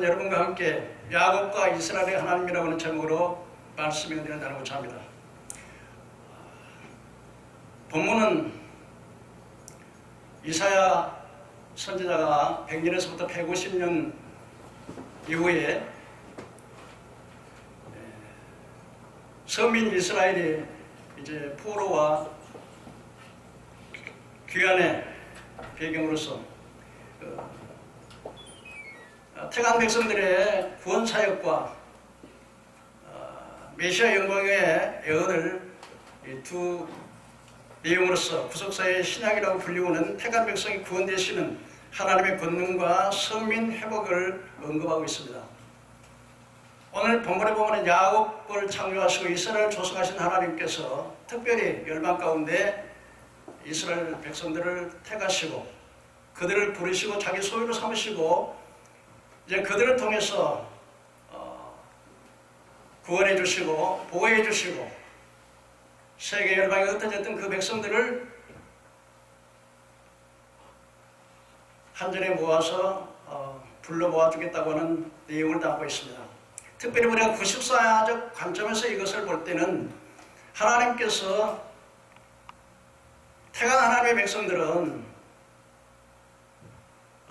저는 여러분과 함께 야곱과 이스라엘의 하나님이라고 하는 제목으로 말씀을 은혜를 나누고자 합니다. 본문은 이사야 선지자가 100년에서부터 150년 이후에 서민 이스라엘이 이제 포로와 귀환의 배경으로서 태간 백성들의 구원 사역과 메시아 영광의 예언을 이 두 내용으로서 구속사의 신약이라고 불리우는 태간 백성이 구원되시는 하나님의 권능과 서민 회복을 언급하고 있습니다. 오늘 본문에 보면 야곱을 창조하시고 이스라엘을 조성하신 하나님께서 특별히 열방 가운데 이스라엘 백성들을 택하시고 그들을 부르시고 자기 소유로 삼으시고 이제 그들을 통해서 구원해 주시고 보호해 주시고 세계 열방에 흩어졌던 그 백성들을 한전에 모아서 불러 모아주겠다고 하는 내용을 담고 있습니다. 특별히 우리가 구속사적 관점에서 이것을 볼 때는 하나님께서 태간 하나님의 백성들은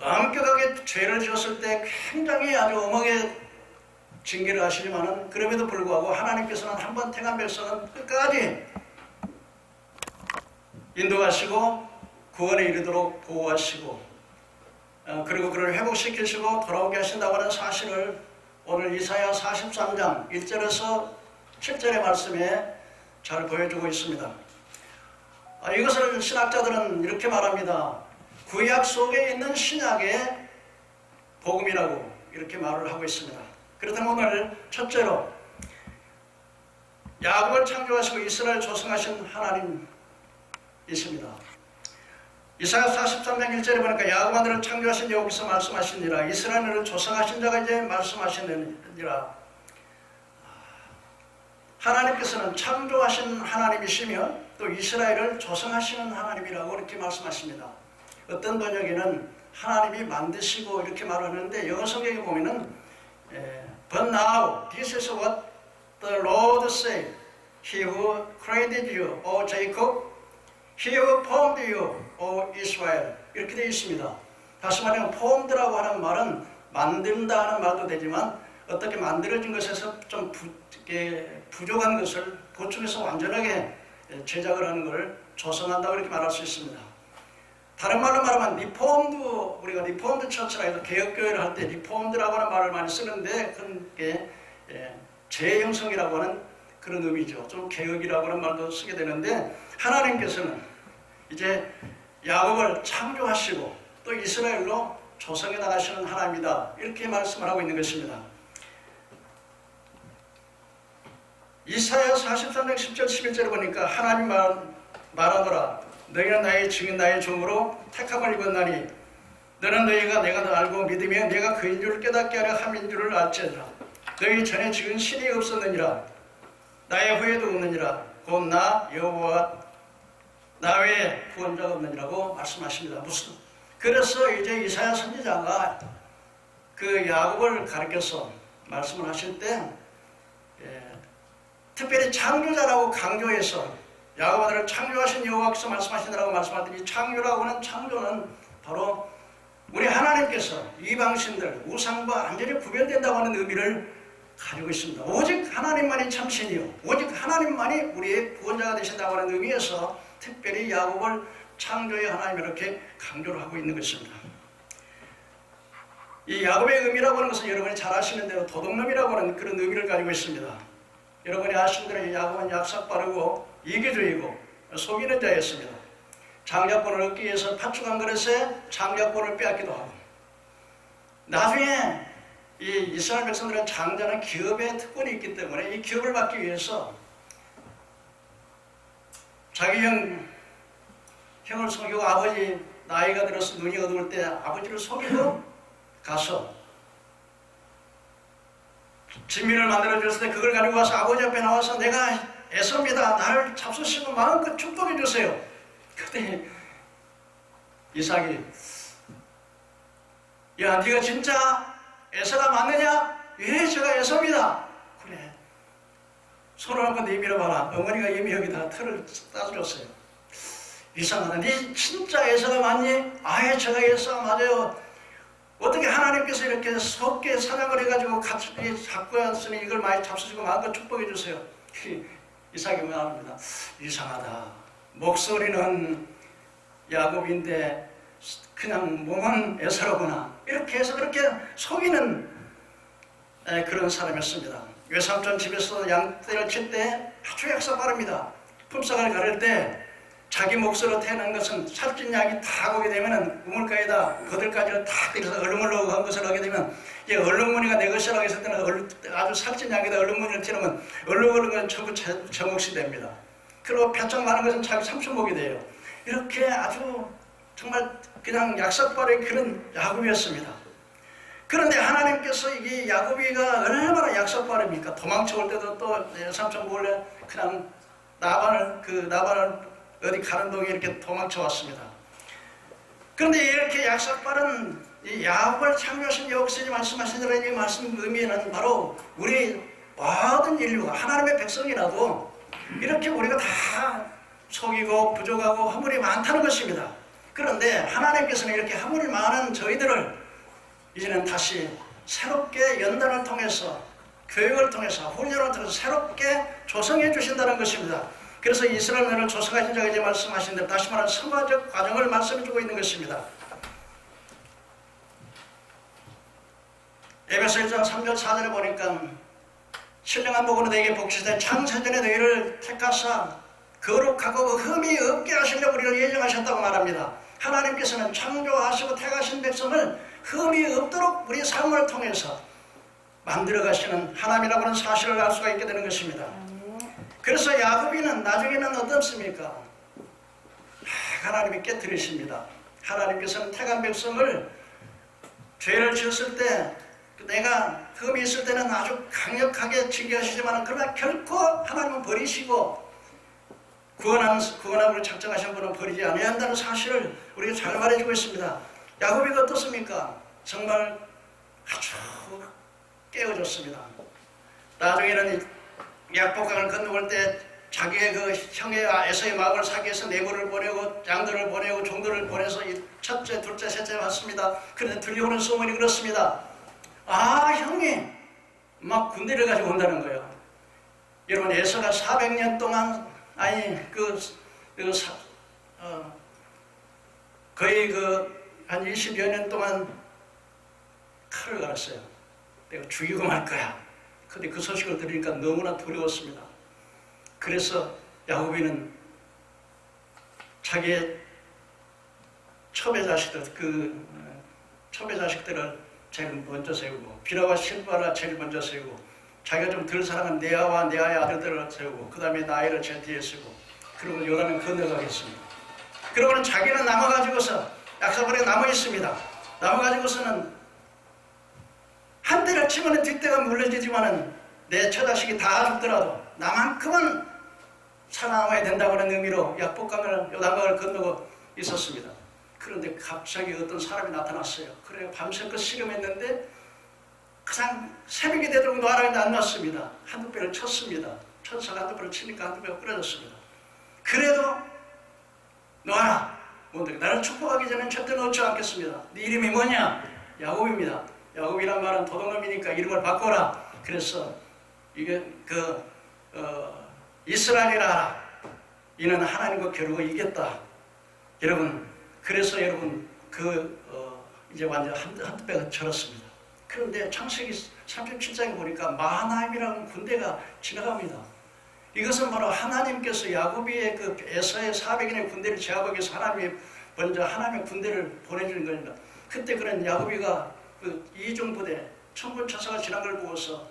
엄격하게 죄를 지었을 때 굉장히 아주 엄하게 징계를 하시지만은 그럼에도 불구하고 하나님께서는 한번 태간 백성은 끝까지 인도하시고 구원에 이르도록 보호하시고 그리고 그를 회복시키시고 돌아오게 하신다고 하는 사실을 오늘 이사야 43장 1절에서 7절의 말씀에 잘 보여주고 있습니다. 이것을 신학자들은 이렇게 말합니다. 구약 속에 있는 신약의 복음이라고 이렇게 말을 하고 있습니다. 그렇다면 오늘 첫째로 야곱을 창조하시고 이스라엘 조성하신 하나님 있습니다. 이사야 43장 1절에 보니까 야곱 아들을 창조하신 여호와께서 말씀하시니라. 이스라엘을 조성하신 자가 이제 말씀하시니라. 하나님께서는 창조하신 하나님이시며 또 이스라엘을 조성하시는 하나님이라고 이렇게 말씀하십니다. 어떤 번역에는 하나님이 만드시고 이렇게 말하는데 영어 성경에 보면은 But now this is what the Lord said. He who created you, O Jacob, He who formed you, O Israel. 이렇게 되어 있습니다. 다시 말하면 formed라고 하는 말은 만든다 하는 말도 되지만 어떻게 만들어진 것에서 좀 부족한 것을 보충해서 완전하게 제작을 하는 것을 조성한다고 이렇게 말할 수 있습니다. 다른 말로 말하면 리폼드, 우리가 리폼드 처치라 해서 개혁교회를 할 때 리폼드라고 하는 말을 많이 쓰는데 그게 재형성이라고 하는 그런 의미죠. 좀 개혁이라고 하는 말도 쓰게 되는데 하나님께서는 이제 야곱을 창조하시고 또 이스라엘로 조성해 나가시는 하나님이다. 이렇게 말씀을 하고 있는 것입니다. 이사야 43장 10절 11절에 보니까 하나님 말하노라. 너희는 나의 증인 나의 종으로 택함을 입었나니 너는 너희가 내가 더 알고 믿으며 내가 그인 줄 깨닫게 하려 함인 줄을 알지어다. 너희 전에 지은 신이 없었느니라. 나의 후에도 없느니라. 곧 나 여호와 나 외에 구원자가 없느니라고 말씀하십니다. 그래서 이제 이사야 선지자가 그 야곱을 가리켜서 말씀을 하실 때 특별히 창조자라고 강조해서 야곱 아들을 창조하신 여호와께서 말씀하시느라고 말씀하더니 창조라고 하는 창조는 바로 우리 하나님께서 이방신들 우상과 완전히 구별된다고 하는 의미를 가지고 있습니다. 오직 하나님만이 참신이요 오직 하나님만이 우리의 구원자가 되신다고 하는 의미에서 특별히 야곱을 창조의 하나님 이렇게 강조를 하고 있는 것입니다. 이 야곱의 의미라고 하는 것은 여러분이 잘 아시는 대로 도둑놈이라고 하는 그런 의미를 가지고 있습니다. 여러분이 아시는 대로 야곱은 약삭빠르고 이기주의고 속이는 자였습니다. 장자권을 얻기 위해서 팥죽 한 그릇에 장자권을 빼앗기도 하고 나중에 이 이스라엘 백성들은 장자는 기업의 특권이 있기 때문에 이 기업을 받기 위해서 자기 형을 속이고 아버지 나이가 들어서 눈이 어두울 때 아버지를 속이고 가서 진미를 만들어줬을 때 그걸 가지고 와서 아버지 앞에 나와서 내가 애섭니다. 나를 잡수시고 마음껏 축복해 주세요. 그때 이삭이 야 네가 진짜 에서가 맞느냐? 예, 제가 에서입니다. 그래, 손을 한번 내밀어봐라. 어머니가 이미 여기다 털을 따주었어요. 이상하다. 네 진짜 에서가 맞니? 아예 제가 에서가 맞아요. 어떻게 하나님께서 이렇게 섞게 사냥을 해가지고 같이 잡고 왔으니 이걸 많이 잡수시고 마음껏 축복해 주세요. 이삭이 말합니다. 이상하다. 목소리는 야곱인데 그냥 몸은 에서로구나. 이렇게 해서 그렇게 속이는 그런 사람이었습니다. 외삼촌 집에서 양떼를 칠 때 아주 역사 빠릅니다. 품삯을 가를 때 자기 몫으로 태어난 것은 살찐 양이 다 오게 되면 우물가에다 거들까지를 다 들여서 얼룩물룩 한 것을 하게 되면 이 얼룩무늬가 내 것이라고 했을 때는 아주 살찐 양에다 얼룩무늬를 찌르면 얼룩얼룩은 전부 제 몫이 됩니다. 그리고 벼쩍 많은 것은 자기 삼촌 몫이 돼요. 이렇게 아주 정말 그냥 약삭빠른 그런 야곱이었습니다. 그런데 하나님께서 이게 야곱이가 얼마나 약삭빠릅니까? 도망쳐 올 때도 또 삼촌 몰래 그냥 나반을 어디 가는 동에 이렇게 도망쳐 왔습니다. 그런데 이렇게 약삭빠른 이 야곱을 창조하신 여호와께서 말씀하신 대로 이 말씀 의미는 바로 우리 모든 인류가 하나님의 백성이라도 이렇게 우리가 다 속이고 부족하고 허물이 많다는 것입니다. 그런데 하나님께서는 이렇게 허물이 많은 저희들을 이제는 다시 새롭게 연단을 통해서 교육을 통해서 훈련을 통해서 새롭게 조성해 주신다는 것입니다. 그래서 이스라엘을 조성하신 자가 이제 말씀하신 대로 다시 말하는 성화적 과정을 말씀해 주고 있는 것입니다. 에베소 1장 3절 4절에 보니까 신령한 복으로 내게 복시된 창세전에 너희를 택하사 거룩하고 흠이 없게 하시려고 우리를 예정하셨다고 말합니다. 하나님께서는 창조하시고 택하신 백성을 흠이 없도록 우리 삶을 통해서 만들어 가시는 하나님이라고 하는 사실을 알 수가 있게 되는 것입니다. 그래서 야곱이는 나중에는 어떻습니까? 하나님이 깨뜨리십니다. 하나님께서는 택한 백성을 죄를 지었을 때 내가 흠이 있을 때는 아주 강력하게 징계하시지만 그러나 결코 하나님은 버리시고 구원함으로 작정하신 분은 버리지 않아야 한다는 사실을 우리가 잘 말해주고 있습니다. 야곱이가 어떻습니까? 정말 아주 깨어졌습니다. 나중에는 약복강을 건너올 때 자기의 그 형의 에서의 마음을 사기 위해서 내부를 보내고 양들을 보내고 종들을 보내서 첫째, 둘째, 셋째 왔습니다. 그런데 들려오는 소문이 그렇습니다. 아, 형이 막 군대를 가지고 온다는 거예요. 여러분, 에서가 400년 동안 거의 한 20여 년 동안 칼을 갈았어요. 내가 죽이고 말 거야. 근데 그 소식을 들으니까 너무나 두려웠습니다. 그래서 야곱이는 자기의 첩의 자식들을 제일 먼저 세우고 비라와 실바라 제일 먼저 세우고 자기가 좀 덜 사랑한 네아와 네아의 아들들을 세우고 그 다음에 나엘을 제 뒤에 세우고 그리고 요단을 건너가겠습니다. 그러고는 자기는 남아가지고서 약사벌에 남아있습니다. 남아가지고서는 한 대를 치면 뒷대가 물려지지만은 내 처자식이 다 죽더라도 나만큼은 살아남아야 된다고 하는 의미로 요단강을 건너고 있었습니다. 그런데 갑자기 어떤 사람이 나타났어요. 그래 밤새껏 씨름했는데 그냥 새벽이 되도록 놔라는데 안 놨습니다. 한두 배를 쳤습니다. 천사가 한두 배를 치니까 한두 배가 끊어졌습니다. 그래도 놔라. 나를 축복하기 전엔 절대 놓지 않겠습니다. 네 이름이 뭐냐? 야곱입니다. 야곱이란 말은 도둑놈이니까 이름을 바꿔라. 그래서 이게 이스라엘이라 하라. 이는 하나님과 겨루고 이겼다. 여러분, 그래서 여러분 이제 완전 한두 배가 절었습니다. 그런데 창세기 37장에 보니까 마하나임이라는 군대가 지나갑니다. 이것은 바로 하나님께서 야곱이의 에서의 400인의 군대를 제압하기 위해서 하나님이 먼저 하나님의 군대를 보내주는 겁니다. 그때 그런 야곱이가 이중부대 천군천사가 지난 걸 보고서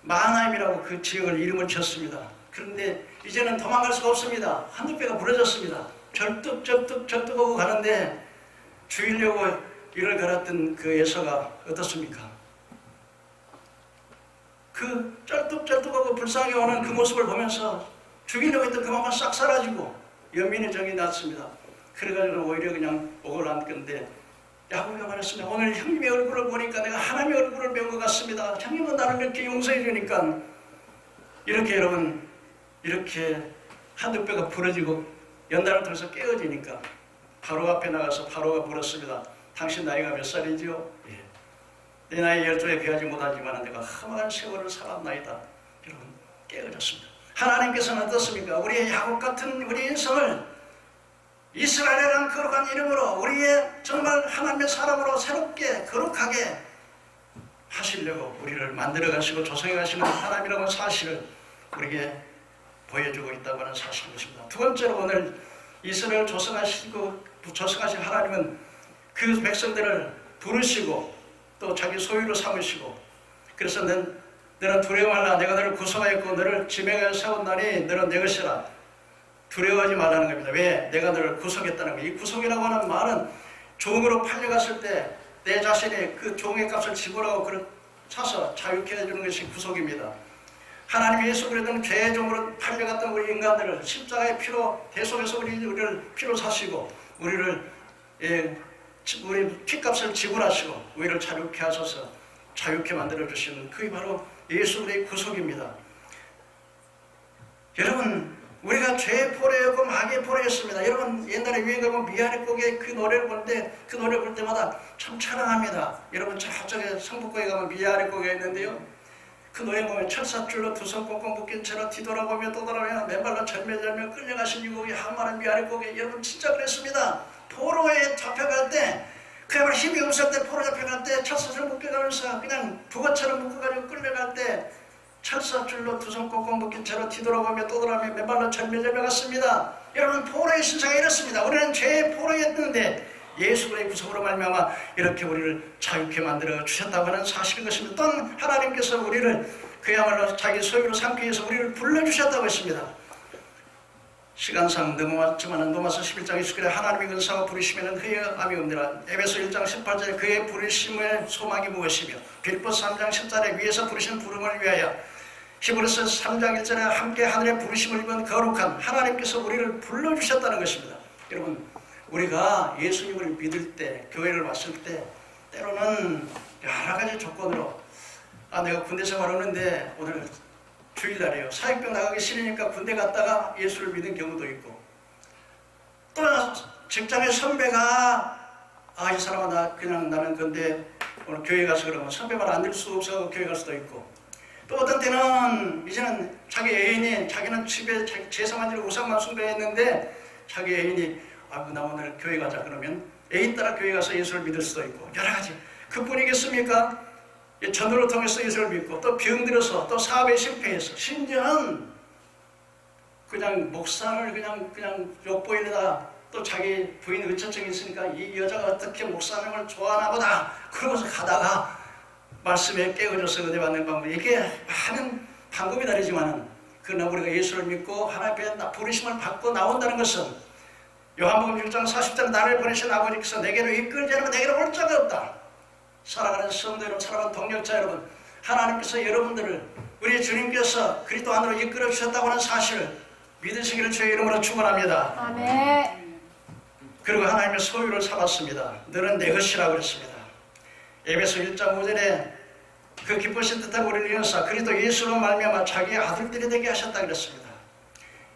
마하나임이라고 그 지역을 이름을 지었습니다. 그런데 이제는 도망갈 수가 없습니다. 한두 배가 부러졌습니다. 절뚝하고 가는데 죽이려고 이를 갈았던 그 에서가 어떻습니까? 그 쩔뚝쩔뚝하고 불쌍하게 오는 그 모습을 보면서 죽이려고 했던 그 마음은 싹 사라지고 연민의 정이 났습니다. 그래가지고 오히려 그냥 목을 안 끄는데 야곱이 말했습니다. 오늘 형님의 얼굴을 보니까 내가 하나님의 얼굴을 뵌 것 같습니다. 형님은 나를 이렇게 용서해 주니까. 이렇게 여러분, 이렇게 한두 뼈가 부러지고 연단을 통해서 깨어지니까 바로 앞에 나가서 바로가 물었습니다. 당신 나이가 몇 살이지요? 예. 내 나이 12에 비하지 못하지만 내가 험한 세월을 살았나이다. 여러분, 깨어졌습니다. 하나님께서는 어떻습니까? 우리의 야곱 같은 우리 인생을 이스라엘이라는 거룩한 이름으로 우리의 정말 하나님의 사람으로 새롭게 거룩하게 하시려고 우리를 만들어 가시고 조성해 가시는 하나님이라는 사실을 우리에게 보여주고 있다고 하는 사실인 것입니다. 두 번째로 오늘 이스라엘 조성하신 하나님은 그 백성들을 부르시고 또 자기 소유로 삼으시고, 그래서 너는 두려워 말라. 내가 너를 구속하였고 너를 지명하여 세웠나니 너는 내 것이라. 두려워하지 말라는 겁니다. 왜? 내가 너를 구속했다는 거예요. 이 구속이라고 하는 말은 종으로 팔려갔을 때 내 자신이 그 종의 값을 지불하고 차서 자유케 해주는 것이 구속입니다. 하나님 예수 그리스도는 죄의 종으로 팔려갔던 우리 인간들을 십자가의 피로 대속해서 우리를 피로 사시고 우리 피값을 지불하시고 우리를 자유케 하셔서 자유케 만들어 주시는 그게 바로 예수 그리스도의 구속입니다. 여러분, 우리가 죄의 포로였고 마귀의 포로였습니다. 여러분, 옛날에 유행 가면 미아리 곡의 그 노래를 보는데 그 노래를 볼 때마다 참 찬양합니다. 여러분, 저쪽에 성북구에 가면 미아리 곡이 있는데요, 그 노래 보면 철사줄로 두 손 꽁꽁 묶인 채로 뒤돌아보며 또 돌아보며 맨발로 절매절매 끌려가신 유곡이 한마는 미아리 곡에, 여러분 진짜 그랬습니다. 포로에 잡혀갈 때, 그야말로 힘이 없을 때 포로 잡혀갈 때 철사줄 묶여가면서 그냥 북어처럼 묶어가지고 끌려갈 때 철사줄로 두 손 꽁꽁 묶인 채로 뒤돌아보며 또 돌아보며 맨발로 절매절매 갔습니다. 여러분, 포로의 신상이 이렇습니다. 우리는 죄의 포로였는데 예수 그리스도의 구속으로 말미암아 이렇게 우리를 자유케 만들어 주셨다고 하는 사실인 것입니다. 또한 하나님께서 우리를 그야말로 자기 소유로 삼기 위해서 우리를 불러주셨다고 했습니다. 시간상 넘어왔지만 로마서 11장 20절에 하나님의 근사와 부르시면 후회함이 없느라. 에베소 1장 18절에 그의 부르심의 소망이 무엇이며, 빌립보서 3장 10절에 위에서 부르신 부름을 위하여, 히브리서 3장 1절에 함께 하늘의 부르심을 입은 거룩한 하나님께서 우리를 불러주셨다는 것입니다. 여러분, 우리가 예수님을 믿을 때, 교회를 왔을 때 때로는 여러 가지 조건으로 내가 군대 생활하는데 오늘 주일날이에요. 사역병 나가기 싫으니까 군대 갔다가 예수를 믿은 경우도 있고, 또 직장의 선배가 이 사람아 나는 근데 오늘 교회 가서 그러면 선배 말 안 들 수 없어서 교회 갈 수도 있고, 또 어떤 때는 이제는 자기 애인이, 자기는 집에 제사만 지르고 우상만 숭배했는데 자기 애인이 나 오늘 교회 가자 그러면 애인 따라 교회 가서 예수를 믿을 수도 있고, 여러 가지. 그뿐이겠습니까? 전도를 통해서 예수를 믿고, 또 병들어서, 또 사업에 실패해서, 심지어는 그냥 목사를 그냥 욕보이려다 또 자기 부인 의처증이 있으니까 이 여자가 어떻게 목사님을 좋아하나 보다 그러면서 가다가 말씀에 깨어져서 은혜 받는 방법, 이게 많은 방법이 다르지만은, 그러나 우리가 예수를 믿고 하나님 앞에 부르심을 받고 나온다는 것은 요한복음 6장 40절에 나를 보내신 아버지께서 내게로 이끌지 않으면 내게로 올 자가 없다. 살아가는 성도 여러분, 살아가는 동력자 여러분, 하나님께서 여러분들을 우리 주님께서 그리스도 안으로 이끌어 주셨다고 하는 사실을 믿으시기를 주의 이름으로 축원합니다. 아멘. 그리고 하나님의 소유를 삼았습니다. 너는 내 것이라고 그랬습니다. 에베소 1장 5절에 그 기쁘신 뜻하고 우리를 위하사 그리스도 예수로 말미암아 자기의 아들들이 되게 하셨다 그랬습니다.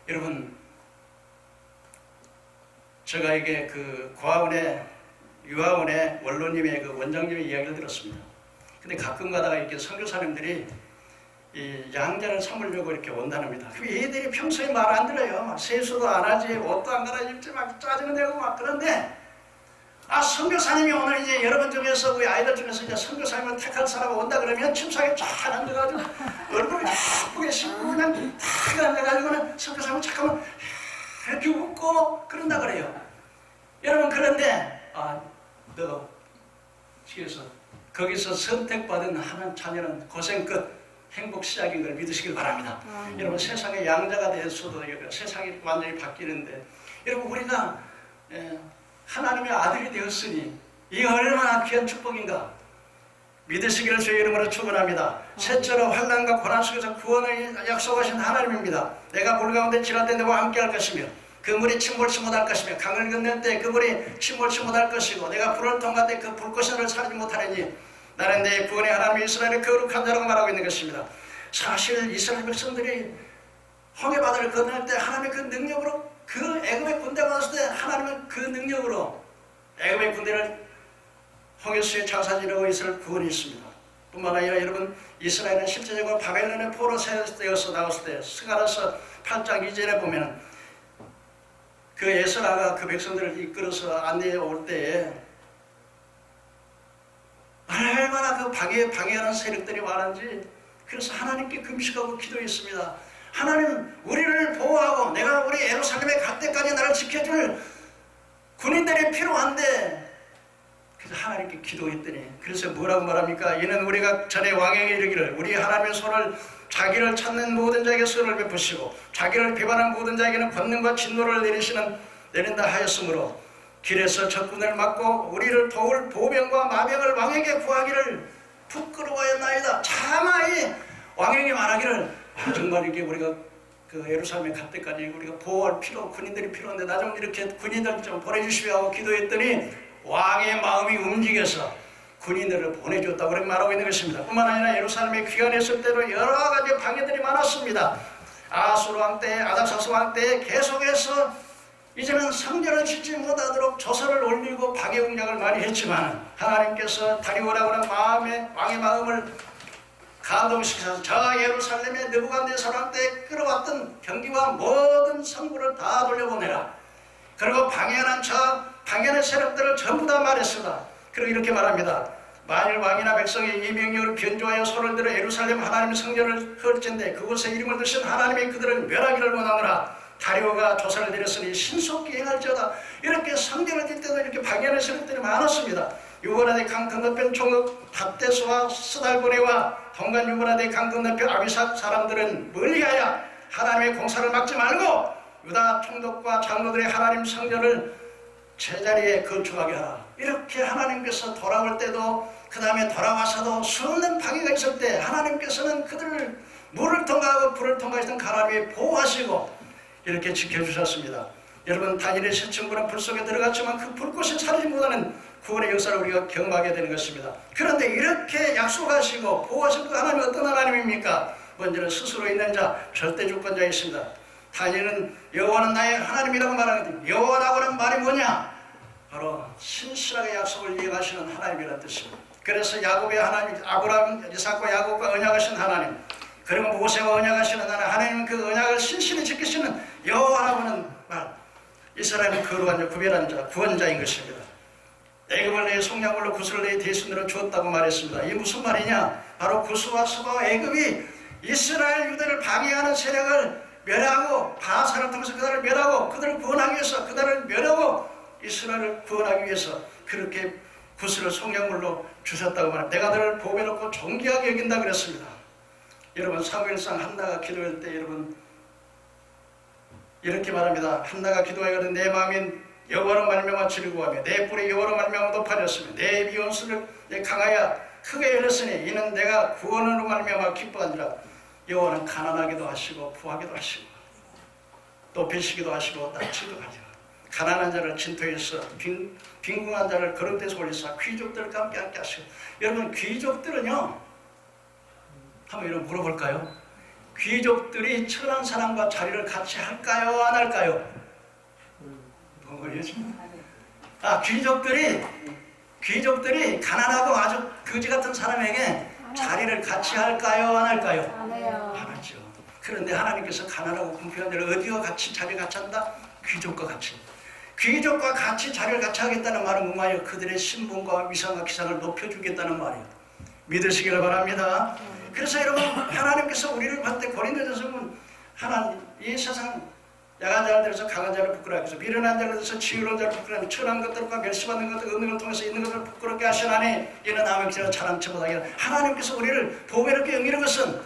여러분, 제가 이게 그 유아원의 원로님의 그 원장님의 이야기를 들었습니다. 근데 가끔 가다가 이렇게 선교사님들이 이 양자를 삼으려고 이렇게 온다합니다. 그 얘들이 평소에 말 안 들어요. 막 세수도 안 하지, 옷도 안 갈아입지, 막 짜증내고 막 그런데, 선교사님이 오늘 이제 여러분 중에서 우리 아이들 중에서 이제 선교사님을 택할 사람이 온다 그러면 침상에 쫙 앉아가지고 얼굴을 예쁘게 씻고 그냥 탁 앉아가지고는 선교사님을 잠깐만 이렇게 웃고 그런다 그래요. 여러분, 그런데 너 거기서 선택받은 하나님 자녀는 고생 끝, 행복 시작인 걸 믿으시길 바랍니다. 여러분, 세상의 양자가 돼서도 세상이 완전히 바뀌는데, 여러분, 우리가 하나님의 아들이 되었으니 이게 얼마나 귀한 축복인가. 믿으시기를 주의 이름으로 축원합니다. 셋째로 환난과 고난 속에서 구원을 약속하신 하나님입니다. 내가 물 가운데 지날 때 너와 함께 할 것이며 그 물이 침몰치 못할 것이며 강을 건널 때 그 물이 침몰치 못할 것이고 내가 불을 통과할 때 그 불꽃이 너를 사르지 못하리니 나는 내 구원의 하나님 이스라엘의 거룩한 자라고 말하고 있는 것입니다. 사실 이스라엘 백성들이 홍해바다를 건널 때 하나님의 그 능력으로 그 애굽의 군대가 왔을 때 하나님은 그 능력으로 애굽의 군대를 홍해수에 장사지르고 이스라엘 구원이 있습니다. 뿐만 아니라 여러분 이스라엘은 실제적으로 바벨론의 포로 세대에서 나왔을 때 스가랴서 8장 2절에 보면 그 에스라가 그 백성들을 이끌어서 안내해 올 때에 얼마나 그 방해하는 세력들이 많은지 그래서 하나님께 금식하고 기도했습니다. 하나님 우리를 보호하고 내가 우리 예루살렘에 갈 때까지 나를 지켜줄 군인들이 필요한데 그래서 하나님께 기도했더니 그래서 뭐라고 말합니까? 이는 우리가 전에 왕에게 이르기를 우리 하나님의 손을 자기를 찾는 모든 자에게 손을 베푸시고 자기를 비방하는 모든 자에게는 권능과 진노를 내린다 하였으므로 길에서 적군을 막고 우리를 도울 보병과 마병을 왕에게 구하기를 부끄러워했나이다. 차마 이 왕에게 말하기를 정말 이게 우리가 그 예루살렘에 갈 때까지 우리가 보호할 군인들이 필요한데 나 좀 이렇게 군인들 좀 보내주시오 하고 기도했더니 왕의 마음이 움직여서 군인들을 보내줬다고 그렇게 말하고 있는 것입니다. 뿐만 아니라 예루살렘에 귀환했을 때도 여러 가지 방해들이 많았습니다. 아수르 왕 때, 아닥사스 왕 때 계속해서 이제는 성전을 짓지 못하도록 조서를 올리고 방해 공작을 많이 했지만 하나님께서 다리오라고 하는 왕의 마음을 감동시켜서 저 예루살렘의 느부갓네살 왕 때 끌어왔던 경기와 모든 성부를 다 돌려보내라. 그리고 방해하는 세력들을 전부 다 말했습니다. 그리고 이렇게 말합니다. 만일 왕이나 백성이 이 명령을 변조하여 손을 들어 예루살렘 하나님의 성전을 헐진데 그곳에 이름을 드신 하나님이 그들을 멸하기를 원하노라. 다리오가 조사를 내렸으니 신속히 행할지어다. 이렇게 성전을 질 때도 이렇게 방해하는 세력들이 많았습니다. 유브라데 강 건너편 총독 닷데스와 스달보네와 동간 유브라데 강 건너편 아비삭 사람들은 멀리하여 하나님의 공사를 막지 말고 유다 총독과 장로들의 하나님 성전을 제자리에 건축하게 하라. 이렇게 하나님께서 돌아올 때도 그 다음에 돌아와서도 수없는 방해가 있을 때 하나님께서는 그들을 물을 통과하고 불을 통과했던 가나안에 보호하시고 이렇게 지켜주셨습니다. 여러분 다니엘의 세 친구는 불 속에 들어갔지만 그 불꽃이 사라지지 못하는 구원의 역사를 우리가 경험하게 되는 것입니다. 그런데 이렇게 약속하시고 보호하신 그 하나님은 어떤 하나님입니까? 먼저는 스스로 있는 자, 절대 주권자가 있습니다. 다니엘은 여호와는 나의 하나님이라고 말하거든요. 여호와라고 하는 말이 뭐냐? 바로 신실하게 약속을 이행하시는 하나님이라는 뜻입니다. 그래서 야곱의 하나님, 아브라함, 이삭과 야곱과 언약하신 하나님, 그리고 모세와 언약하시는 하나님은 그 언약을 신실히 지키시는 여호와라고 하는 말, 이스라엘은 거룩한 자, 구별한 자, 구원자인 것입니다. 애굽을 내 속량물로 구스를 내 대신으로 주었다고 말했습니다. 이게 무슨 말이냐? 바로 구스와 수바와 애굽이 이스라엘 유대를 방해하는 세력을 멸하고 바사를 통해서 그들을 멸하고 그들을 구원하기 위해서 그들을 멸하고 이스라엘을 구원하기 위해서 그렇게 구스를 속량물로 주셨다고 말합니다. 내가 너를 보배롭고 존귀하게 여긴다 그랬습니다. 여러분 사무엘상 한나가 기도할 때 여러분 이렇게 말합니다. 한나가 기도하여 내 마음이 여호와로 말미암아 즐거워하며 내 뿔이 여호와로 말미암아 높아졌으며 내 미온수를 강하여 크게 열렸으니 이는 내가 구원으로 말미암아 기뻐하니라. 여호와는 가난하기도 하시고 부하기도 하시고 높이시기도 하시고 낮추기도 하시고 가난한 자를 진토에서 빈궁한 자를 거룩대에서 올리사 귀족들과 함께 하시고. 여러분 귀족들은요 한번 이런 물어볼까요? 귀족들이 천한 사람과 자리를 같이 할까요? 안 할까요? 귀족들이 가난하고 아주 거지 같은 사람에게 자리를 같이 할까요? 안 할까요? 안 하죠. 그런데 하나님께서 가난하고 궁핍한 자를 어디와 같이 자리를 같이 한다? 귀족과 같이. 귀족과 같이 자리를 같이 하겠다는 말은 뭐예요? 그들의 신분과 위상과 기상을 높여주겠다는 말이에요. 믿으시기를 바랍니다. 그래서 여러분 하나님께서 우리를 봤을 때 고린도전서 보면 하나님 이 세상 야간 자를 들어서 강한 자를 부끄러워하기 위해서 미련한 자를 들어서 지혜로운 자를 부끄러워하기 위해서 천한 것들과 멸시받는 것들 없는 걸 통해서 있는 것을 부끄럽게 하시나니 이는 아멘께서 자랑치 못하게 하나님께서 우리를 보배롭게 여기는 것은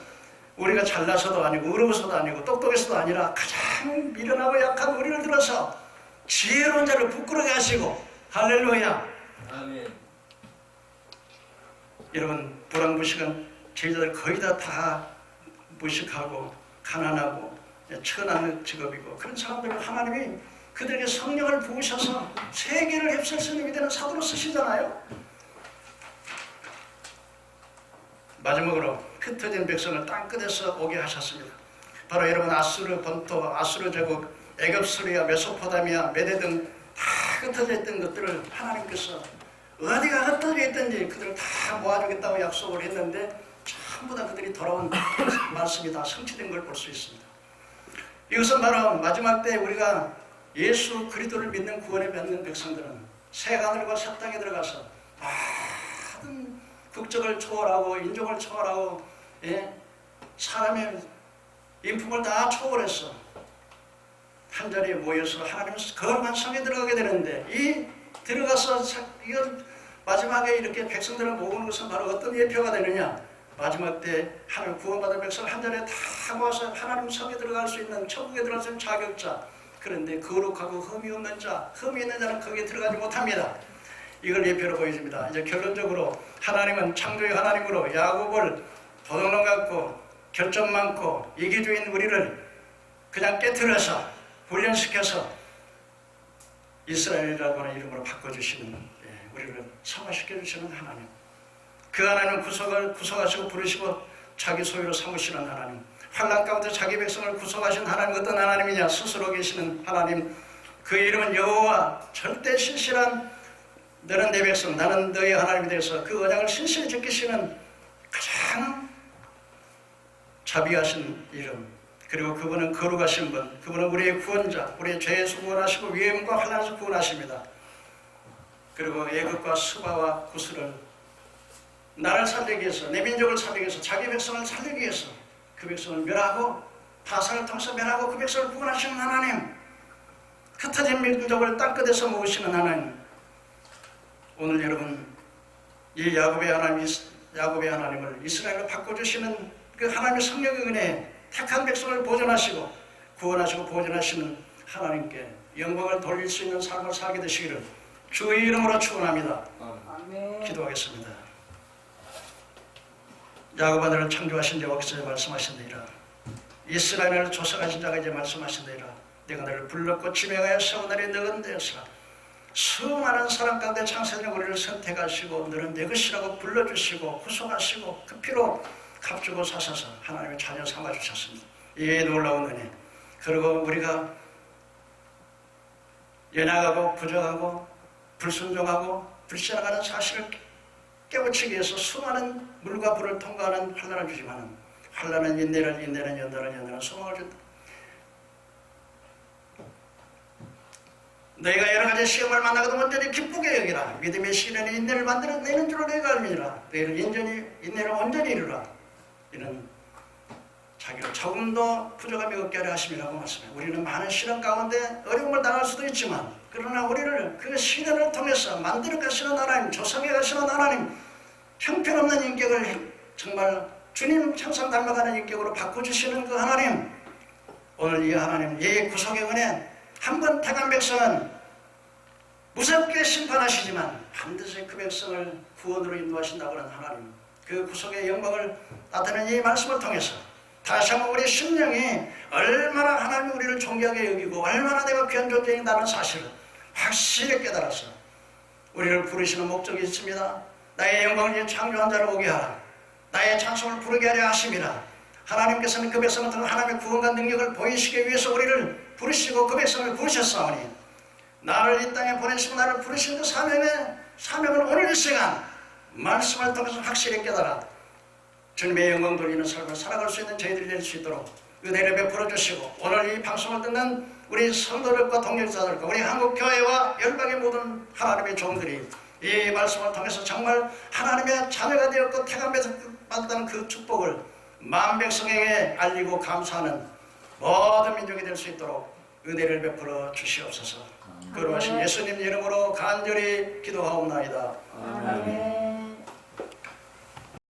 우리가 잘나서도 아니고 어려워서도 아니고 똑똑해서도 아니라 가장 미련하고 약한 우리를 들어서 지혜로운 자를 부끄럽게 하시고 할렐루야. 아멘. 여러분 불황무식한 제자들 거의 다 무식하고 가난하고 천한 직업이고 그런 사람들을 하나님이 그들에게 성령을 부으셔서 세계를 휩쓸 수 있는 위대한 사도로 쓰시잖아요. 마지막으로 흩어진 백성을 땅끝에서 오게 하셨습니다. 바로 여러분 아수르 본토, 아수르 제국, 애굽, 수리아, 메소포타미아, 메대 등 다 흩어져 있던 것들을 하나님께서 어디가 흩어져 있든지 그들을 다 모아주겠다고 약속을 했는데 전부 다 그들이 돌아온 말씀이 다 성취된 걸 볼 수 있습니다. 이것은 바로 마지막 때 우리가 예수 그리스도를 믿는 구원을 받는 백성들은 새 하늘과 새 땅에 들어가서 모든 국적을 초월하고 인종을 초월하고 사람의 인품을 다 초월해서 한 자리에 모여서 하나님의 거룩한 성에 들어가게 되는데 이 들어가서 이걸 마지막에 이렇게 백성들을 모으는 것은 바로 어떤 예표가 되느냐? 마지막 때 하나님 구원받은 백성을 한 자리에 다 모아서 하나님 성에 들어갈 수 있는 천국에 들어갈 수 있는 자격자. 그런데 거룩하고 흠이 없는 자, 흠이 있는 자는 거기에 들어가지 못합니다. 이걸 예표로 보여줍니다. 이제 결론적으로 하나님은 창조의 하나님으로 야곱을 도둑놈 같고 결점 많고 이기주의인 우리를 그냥 깨트려서 훈련시켜서 이스라엘이라고 하는 이름으로 바꿔주시는 우리를 성화시켜주시는 하나님. 그 하나님은 구속하시고 부르시고 자기 소유로 삼으시는 하나님. 환난 가운데 자기 백성을 구속하신 하나님 어떤 하나님이냐? 스스로 계시는 하나님. 그 이름은 여호와 절대 신실한 너는 내 백성 나는 너의 하나님이 되어서 그 언약을 신실히 지키시는 가장 자비하신 이름. 그리고 그분은 거룩하신 분, 그분은 우리의 구원자, 우리의 죄에서 구원하시고 위험과 환난에서 구원하십니다. 그리고 애굽과 스바와 구스를 나를 살리기 위해서, 내 민족을 살리기 위해서, 자기 백성을 살리기 위해서 그 백성을 멸하고 파산을 통해서 멸하고 그 백성을 구원하시는 하나님, 흩어진 민족을 땅끝에서 모으시는 하나님. 오늘 여러분 이 야곱의 하나님을 이스라엘로 바꿔주시는 그 하나님의 성령의 은혜에 택한 백성을 보존하시고 구원하시고 보존하시는 하나님께 영광을 돌릴 수 있는 삶을 살게 되시기를 주의 이름으로 축원합니다. 아멘. 기도하겠습니다. 야곱 아들을 창조하신 여호와께서 말씀하신대이라. 이스라엘을 조성하신 자가 이제 말씀하신대이라. 내가 너를 불렀고 지명하여 세우나니 너는 되었으라. 수많은 사람 가운데 창세된 우리를 선택하시고 너는 내 것이라고 불러주시고 구속하시고 그 피로 값주고 사셔서 하나님의 자녀 삼아주셨습니다. 이 놀라운 은혜. 그리고 우리가 연약하고 부족하고 불순종하고 불신하는 사실을 깨우치기 위해서 수많은 물과 불을 통과하는 환난을 주지만 환난은 인내를 인내는 연단은 소망을 준다. 너희가 여러 가지 시험을 만나고도 온전히 기쁘게 여기라. 믿음의 시련이 인내를 만들어내는 줄로 너희가 알미니라. 너희를 인내를 온전히 이루라. 이는 자기를 조금도 부족함이 없게 하려 하심이라고 말씀해요. 우리는 많은 시련 가운데 어려움을 당할 수도 있지만 그러나 우리를 그 시련을 통해서 만들어 가시는 하나님, 조성해 가시는 하나님, 형편없는 인격을 정말 주님 형상 닮아가는 인격으로 바꿔주시는 그 하나님, 오늘 이 하나님, 이 구속의 은혜, 한 번 택한 백성은 무섭게 심판하시지만 반드시 그 백성을 구원으로 인도하신다고 하는 하나님, 그 구속의 영광을 나타내는 이 말씀을 통해서 다시 한번 우리 심령이 얼마나 하나님이 우리를 존귀하게 여기고 얼마나 내가 귀한 존재인다는 사실을 확실히 깨달아서 우리를 부르시는 목적이 있습니다. 나의 영광을 창조한 자를 오게 하라. 나의 찬송을 부르게 하려 하심이라. 하나님께서는 그 백성을 통해 하나님의 구원과 능력을 보이시기 위해서 우리를 부르시고 그 백성을 부르셨사오니 나를 이 땅에 보내시고 나를 부르신 그 사명을 오늘 이 시간 말씀을 통해서 확실히 깨달아 주님의 영광 돌리는 삶을 살아갈 수 있는 저희들이 될 수 있도록 은혜를 베풀어 주시고 오늘 이 방송을 듣는 우리 성도들과 동역자들과 우리 한국교회와 열방의 모든 하나님의 종들이 이 말씀을 통해서 정말 하나님의 자녀가 되었고 택함에서 받았다는 그 축복을 만 백성에게 알리고 감사하는 모든 민족이 될 수 있도록 은혜를 베풀어 주시옵소서. 거룩하신 예수님 이름으로 간절히 기도하옵나이다. 아멘.